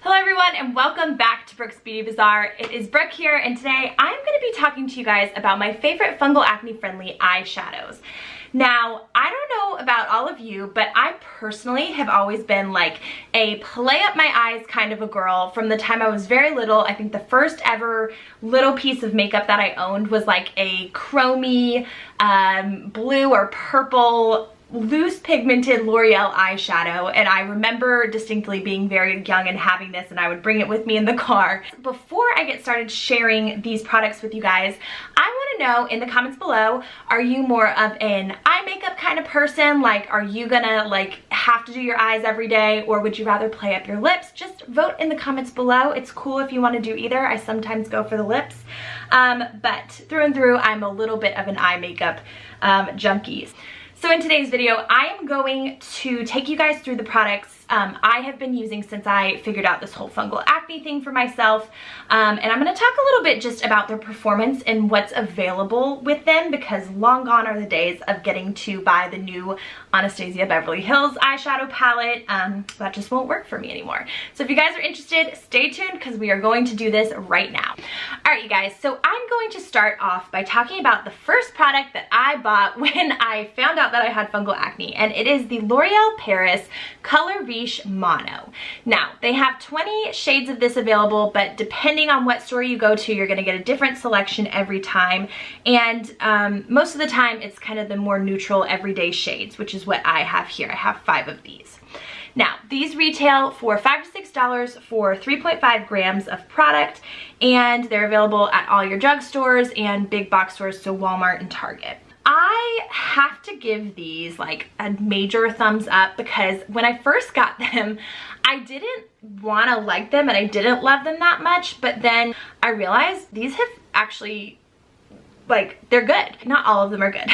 Hello everyone and welcome back to Brooke's Beauty Bazaar. It is Brooke here and today I'm going to be talking to you guys about my favorite fungal acne friendly eyeshadows. Now, I don't know about all of you, but I personally have always been like a play up my eyes kind of a girl from the time I was very little. I think the first ever little piece of makeup that I owned was like a chromy blue or purple loose pigmented L'Oreal eyeshadow, and I remember distinctly being very young and having this, and I would bring it with me in the car. Before I get started sharing these products with you guys, I want to know in the comments below, are you more of an eye makeup kind of person? Like, are you gonna like have to do your eyes every day, or would you rather play up your lips? Just vote in the comments below. It's cool if you want to do either. I sometimes go for the lips, but through and through I'm a little bit of an eye makeup junkie. So in today's video, I am going to take you guys through the products I have been using since I figured out this whole fungal acne thing for myself. And I'm going to talk a little bit just about their performance and what's available with them, because long gone are the days of getting to buy the new Anastasia Beverly Hills eyeshadow palette. That just won't work for me anymore. So if you guys are interested, stay tuned because we are going to do this right now. All right, you guys, so I'm going to start off by talking about the first product that I bought when I found out that I had fungal acne, and it is the L'Oreal Paris Color Riche Mono. Now, they have 20 shades of this available, but depending on what store you go to, you're going to get a different selection every time, and most of the time it's kind of the more neutral everyday shades, which is what I have here. I have 5 of these. Now, these retail for $5 to $6 for 3.5 grams of product, and they're available at all your drugstores and big box stores, so Walmart and Target. I have to give these like a major thumbs up because when I first got them, I didn't want to like them and I didn't love them that much, but then I realized these have actually, like, they're good. Not all of them are good.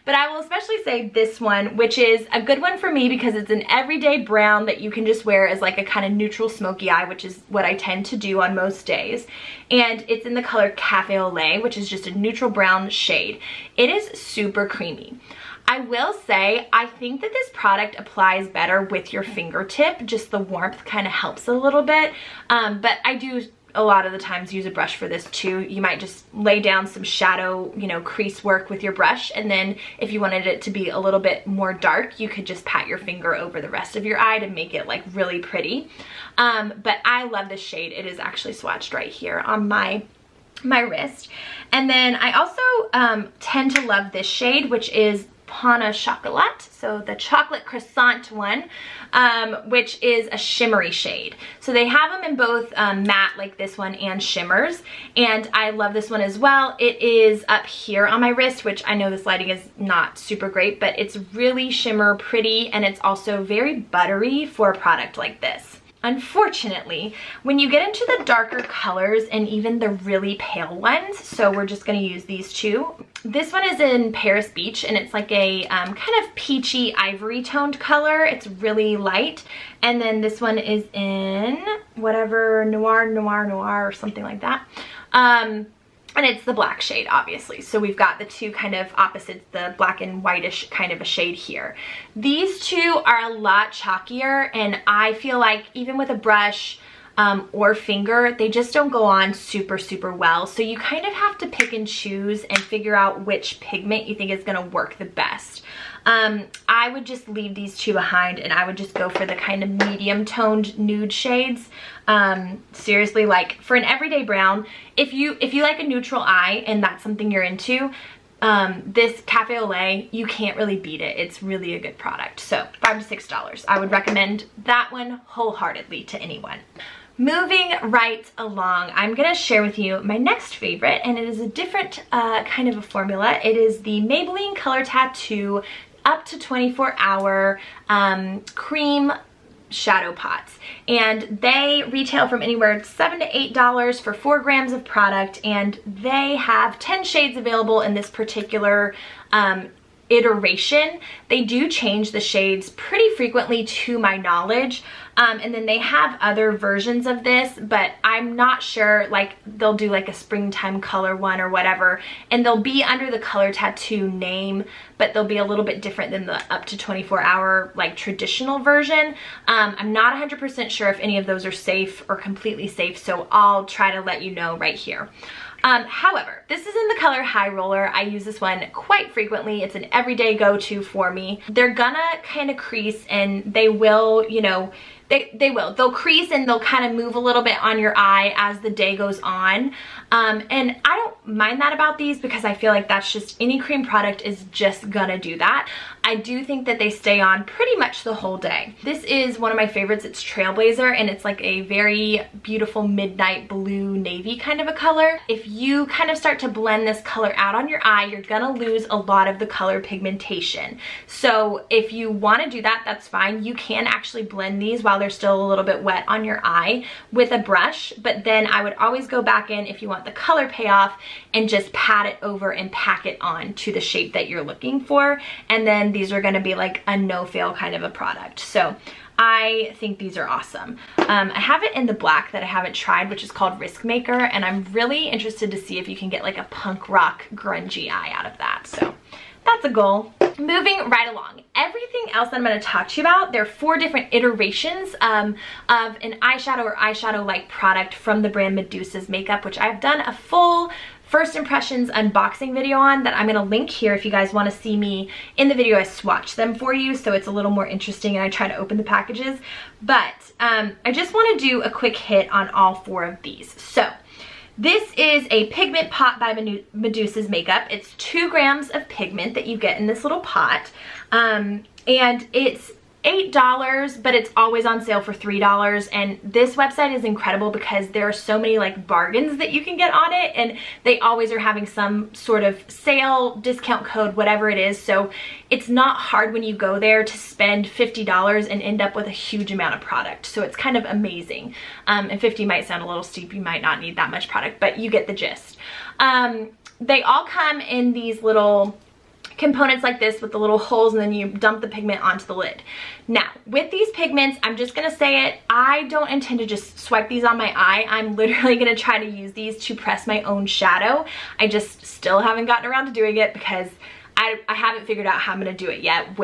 But I will especially say this one, which is a good one for me because it's an everyday brown that you can just wear as like a kind of neutral smoky eye, which is what I tend to do on most days. And it's in the color Cafe Au Lait, which is just a neutral brown shade. It is super creamy. I will say, I think that this product applies better with your fingertip. Just the warmth kind of helps a little bit. But I do a lot of the times use a brush for this too. You might just lay down some shadow, you know, crease work with your brush, and then if you wanted it to be a little bit more dark, you could just pat your finger over the rest of your eye to make it like really pretty. But I love this shade. It is actually swatched right here on my wrist. And then I also tend to love this shade, which is Au Chocolat, so the chocolate croissant one, which is a shimmery shade. So they have them in both matte like this one and shimmers, and I love this one as well. It is up here on my wrist, which I know this lighting is not super great, but it's really shimmer pretty, and it's also very buttery for a product like this. Unfortunately, when you get into the darker colors and even the really pale ones, so we're just going to use these two. This one is in Paris Beach, and it's like a kind of peachy ivory toned color. It's really light. And then this one is in whatever noir or something like that. And it's the black shade, obviously. So we've got the two kind of opposites, the black and whitish kind of a shade here. These two are a lot chalkier, and I feel like even with a brush or finger, they just don't go on super well. So you kind of have to pick and choose and figure out which pigment you think is gonna work the best. I would just leave these two behind, and I would just go for the kind of medium toned nude shades. Seriously, like for an everyday brown, if you like a neutral eye and that's something you're into, this Cafe Au Lait, you can't really beat it. It's really a good product. So $5 to $6. I would recommend that one wholeheartedly to anyone. Moving right along, I'm going to share with you my next favorite, and it is a different kind of a formula. It is the Maybelline Color Tattoo up to 24-hour cream shadow pots, and they retail from anywhere $7 to $8 for 4 grams of product, and they have 10 shades available in this particular iteration. They do change the shades pretty frequently to my knowledge. And then they have other versions of this, but I'm not sure, like they'll do like a springtime color one or whatever, and they'll be under the Color Tattoo name, but they'll be a little bit different than the up to 24-hour like traditional version. I'm not 100% sure if any of those are safe or completely safe, so I'll try to let you know right here. However, this is in the color Highroller. I use this one quite frequently. It's an everyday go-to for me. They're gonna kind of crease, and they will, you know, they'll crease and they'll kind of move a little bit on your eye as the day goes on. And I don't mind that about these, because I feel like that's just, any cream product is just gonna do that. I do think that they stay on pretty much the whole day. This is one of my favorites. It's Trailblazer, and it's like a very beautiful midnight blue navy kind of a color. If you kind of start to blend this color out on your eye, you're gonna lose a lot of the color pigmentation. So if you wanna do that, that's fine. You can actually blend these while they're still a little bit wet on your eye with a brush, but then I would always go back in, if you want the color payoff, and just pat it over and pack it on to the shape that you're looking for. And then these are going to be like a no-fail kind of a product. So I think these are awesome. I have it in the black that I haven't tried, which is called Risk Maker, and I'm really interested to see if you can get like a punk rock grungy eye out of that. So that's a goal. Moving right along, everything else that I'm going to talk to you about, there are 4 different iterations of an eyeshadow or eyeshadow-like product from the brand Medusa Makeup, which I've done a full first impressions unboxing video on that I'm going to link here if you guys want to see me in the video. I swatch them for you, so it's a little more interesting, and I try to open the packages. But I just want to do a quick hit on all 4 of these. So this is a pigment pot by Medusa Makeup. It's 2 grams of pigment that you get in this little pot. And it's $8, but it's always on sale for $3. And this website is incredible because there are so many like bargains that you can get on it, and they always are having some sort of sale, discount code, whatever it is. So it's not hard when you go there to spend $50 and end up with a huge amount of product. So it's kind of amazing. And 50 might sound a little steep. You might not need that much product, but you get the gist. They all come in these little components like this with the little holes, and then you dump the pigment onto the lid. Now, with these pigments, I'm just gonna say it, I don't intend to just swipe these on my eye. I'm literally gonna try to use these to press my own shadow. I just still haven't gotten around to doing it because I haven't figured out how I'm gonna do it yet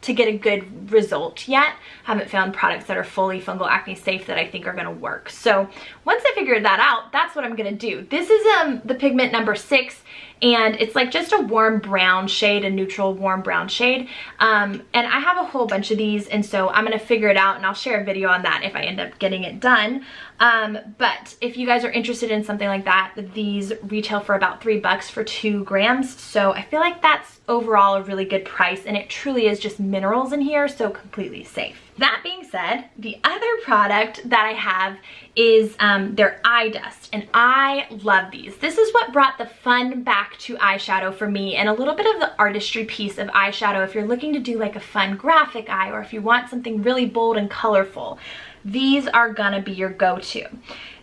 to get a good result yet. Haven't found products that are fully fungal acne safe that I think are gonna work. So once I figure that out, that's what I'm gonna do. This is the pigment number 6, and it's like just a warm brown shade, a neutral warm brown shade. And I have a whole bunch of these, and so I'm gonna figure it out, and I'll share a video on that if I end up getting it done. But if you guys are interested in something like that, these retail for about $3 for 2 grams. So I feel like that's overall a really good price, and it truly is just minerals in here, so completely safe. That being said, the other product that I have is their eye dust, and I love these. This is what brought the fun back to eyeshadow for me, and a little bit of the artistry piece of eyeshadow if you're looking to do like a fun graphic eye, or if you want something really bold and colorful. These are gonna be your go-to.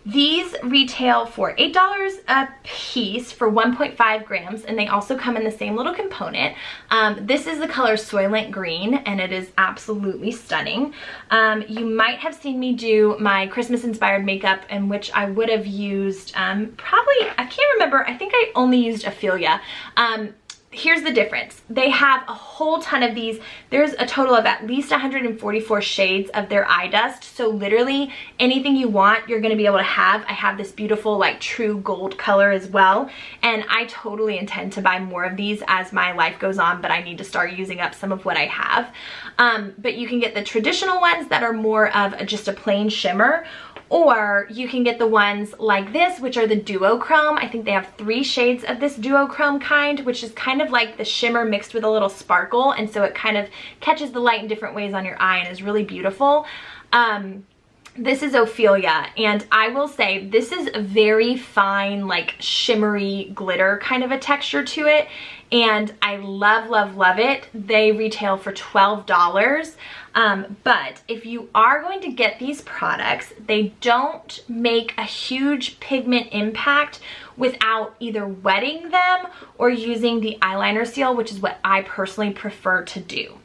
These retail for $8 a piece for 1.5 grams, and they also come in the same little component. This is the color Soylent Green, and it is absolutely stunning. You might have seen me do my Christmas inspired makeup, in which I would have used probably, I can't remember, I think I only used Ophelia. Here's the difference. They have a whole ton of these. There's a total of at least 144 shades of their eye dust. So literally anything you want, you're gonna be able to have. I have this beautiful like true gold color as well. And I totally intend to buy more of these as my life goes on, but I need to start using up some of what I have. But you can get the traditional ones that are more of just a plain shimmer, or you can get the ones like this, which are the Duochrome. I think they have 3 shades of this Duochrome kind, which is kind of like the shimmer mixed with a little sparkle, and so it kind of catches the light in different ways on your eye and is really beautiful. This is Ophelia, and I will say this is a very fine, like shimmery glitter kind of a texture to it. and I love, love, love it. They retail for $12. But if you are going to get these products, they don't make a huge pigment impact without either wetting them or using the eyeliner seal, which is what I personally prefer to do.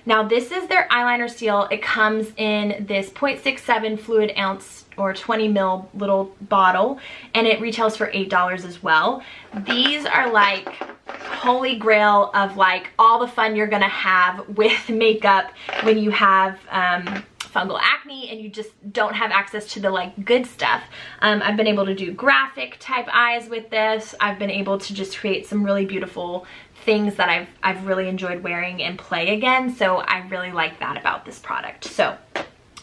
Now this is their eyeliner seal. It comes in this 0.67 fluid ounce or 20 ml little bottle, and it retails for $8 as well. These are like holy grail of like all the fun you're gonna have with makeup when you have fungal acne and you just don't have access to the like good stuff. I've been able to do graphic type eyes with this. I've been able to just create some really beautiful things that I've really enjoyed wearing and play again. So I really like that about this product. So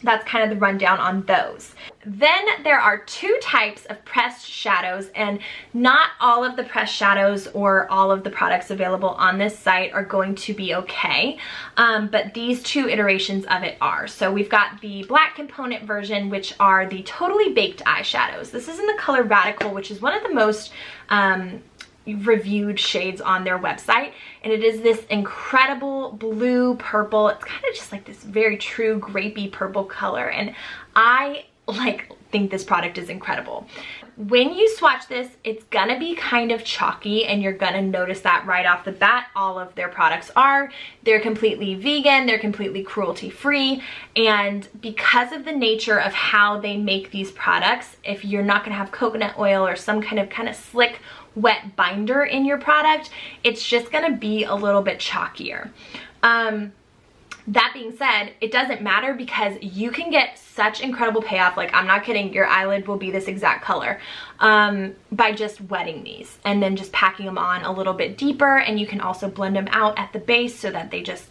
that's kind of the rundown on those. Then there are two types of pressed shadows, and not all of the pressed shadows or all of the products available on this site are going to be okay, but these two iterations of it are. So we've got the black component version, which are the totally baked eyeshadows. This is in the color Radical, which is one of the most reviewed shades on their website, and it is this incredible blue purple. It's kind of just like this very true grapey purple color, and I think this product is incredible. When you swatch this, it's gonna be kind of chalky, and you're gonna notice that right off the bat. All of their products are. They're completely vegan, they're completely cruelty free, and because of the nature of how they make these products, if you're not gonna have coconut oil or some kind of slick wet binder in your product, it's just gonna be a little bit chalkier. That being said, it doesn't matter because you can get such incredible payoff. Like, I'm not kidding, your eyelid will be this exact color by just wetting these and then just packing them on a little bit deeper, and you can also blend them out at the base so that they just,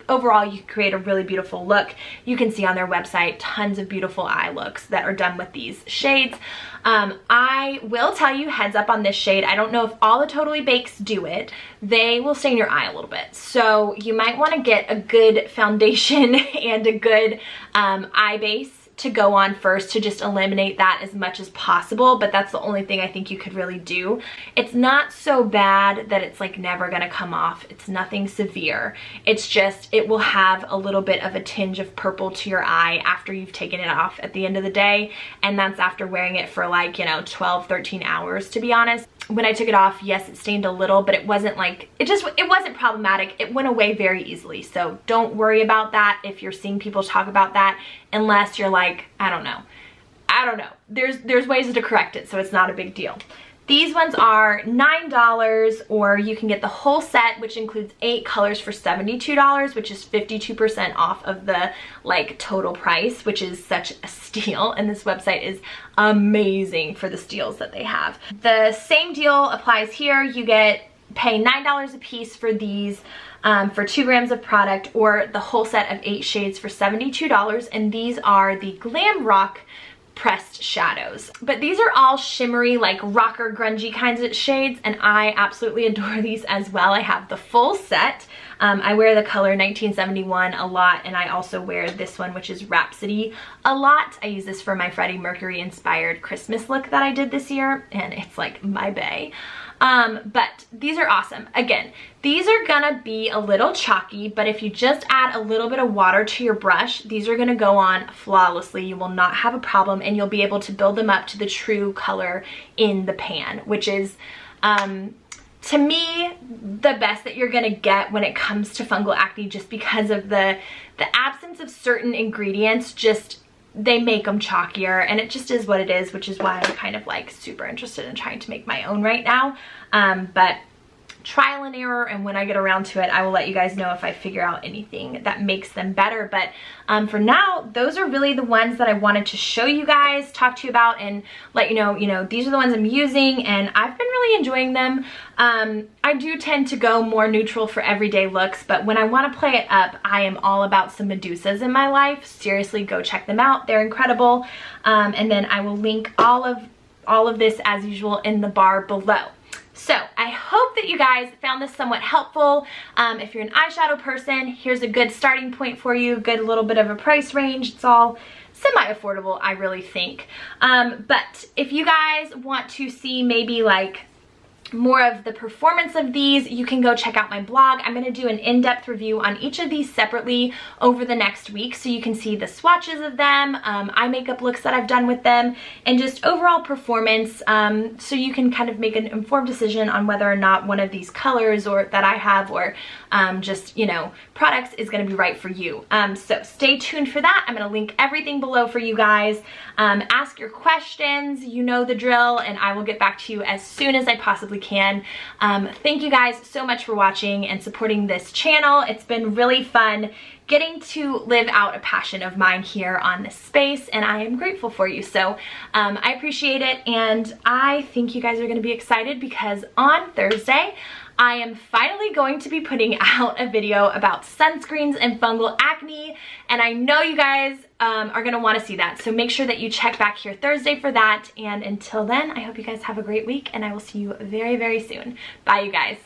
overall, you create a really beautiful look. You can see on their website tons of beautiful eye looks that are done with these shades. I will tell you, heads up on this shade, I don't know if all the Totally Bakes do it. They will stain your eye a little bit. So you might want to get a good foundation and a good eye base to go on first to just eliminate that as much as possible, but that's the only thing I think you could really do. It's not so bad that it's like never gonna come off. It's nothing severe. It's just, it will have a little bit of a tinge of purple to your eye after you've taken it off at the end of the day, and that's after wearing it for like, 12, 13 hours, to be honest. When I took it off, yes, it stained a little, but it wasn't like, it wasn't problematic. It went away very easily. So don't worry about that if you're seeing people talk about that, unless you're like, I don't know. There's ways to correct it, so it's not a big deal. These ones are $9, or you can get the whole set, which includes 8 colors for $72, which is 52% off of the total price, which is such a steal. And this website is amazing for the steals that they have. The same deal applies here. You pay $9 a piece for these for 2 grams of product, or the whole set of 8 shades for $72. And these are the Glam Rock pressed shadows, but these are all shimmery, like rocker grungy kinds of shades, and I absolutely adore these as well. I have the full set. I wear the color 1971 a lot, and I also wear this one, which is Rhapsody, a lot. I use this for my Freddie Mercury inspired Christmas look that I did this year, and it's like my bae. But these are awesome. Again, these are gonna be a little chalky, but if you just add a little bit of water to your brush, these are gonna go on flawlessly. You will not have a problem, and you'll be able to build them up to the true color in the pan, which is, to me, the best that you're gonna get when it comes to fungal acne, just because of the absence of certain ingredients. Just, they make them chalkier, and it just is what it is, which is why I'm kind of like super interested in trying to make my own right now. But trial and error, and when I get around to it, I will let you guys know if I figure out anything that makes them better. But for now, those are really the ones that I wanted to show you guys, talk to you about, and let you know, these are the ones I'm using, and I've been really enjoying them. I do tend to go more neutral for everyday looks, but when I want to play it up, I am all about some Medusas in my life. Seriously, go check them out. They're incredible. And then I will link all of this as usual in the bar below. So I hope that you guys found this somewhat helpful. If you're an eyeshadow person, here's a good starting point for you, good little bit of a price range. It's all semi-affordable, I really think. But if you guys want to see maybe like more of the performance of these, you can go check out my blog. I'm going to do an in-depth review on each of these separately over the next week, so you can see the swatches of them, eye makeup looks that I've done with them, and just overall performance, so you can kind of make an informed decision on whether or not one of these colors or that I have, or just, you know, products is going to be right for you. So stay tuned for that. I'm going to link everything below for you guys. Ask your questions, you know the drill, and I will get back to you as soon as I possibly can. Thank you guys so much for watching and supporting this channel. It's been really fun getting to live out a passion of mine here on this space, and I am grateful for you. So I appreciate it, and I think you guys are going to be excited because on Thursday I am finally going to be putting out a video about sunscreens and fungal acne, and I know you guys are going to want to see that. So make sure that you check back here Thursday for that, and until then, I hope you guys have a great week, and I will see you very, very soon. Bye, you guys.